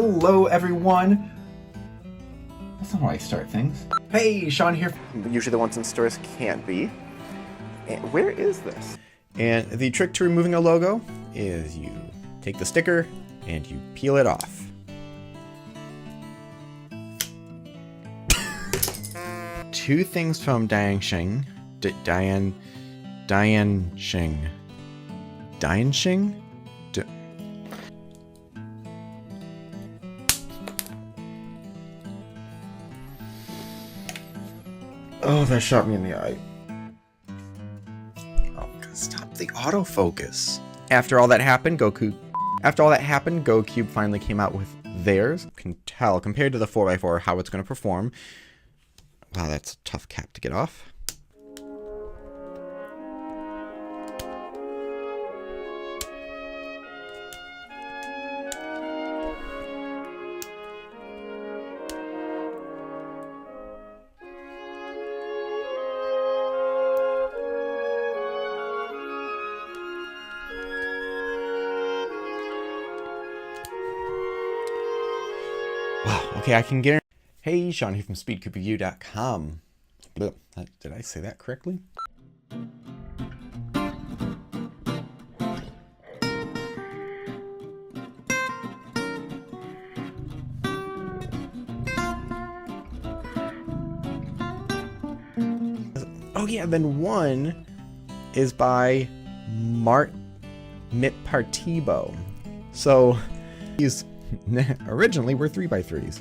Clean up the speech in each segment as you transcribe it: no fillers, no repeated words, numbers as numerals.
Hello everyone! That's not how I start things. Hey, Sean here. Usually the ones in stores can't be. And where is this? And the trick to removing a logo is you take the sticker and you peel it off. Two things from Diane Xing. Diane Xing. Diane Xing? Oh, that shot me in the eye. Oh, stop the autofocus. After all that happened, GoCube finally came out with theirs. You can tell, compared to the 4x4, how it's going to perform. Wow, that's a tough cap to get off. Wow, okay, I can guarantee. Hey, Sean here from SpeedCubeReview.com. Did I say that correctly? Oh yeah, then one is by Mitpartibo. So these originally were 3x3s.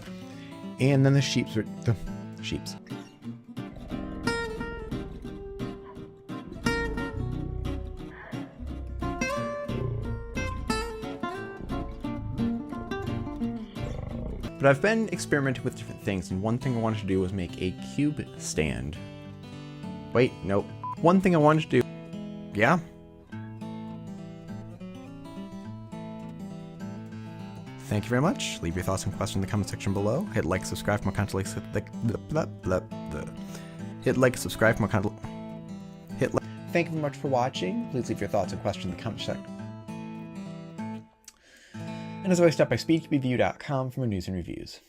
And then the sheeps were the sheeps. But I've been experimenting with different things, and one thing I wanted to do was make a cube stand. Wait, nope. One thing I wanted to do, yeah? Thank you very much. Leave your thoughts and questions in the comment section below. Hit like, subscribe for more content. Hit like, subscribe for more content. Thank you very much for watching. Please leave your thoughts and questions in the comment section. And as always, stop by SpeedCubeReview.com for more news and reviews.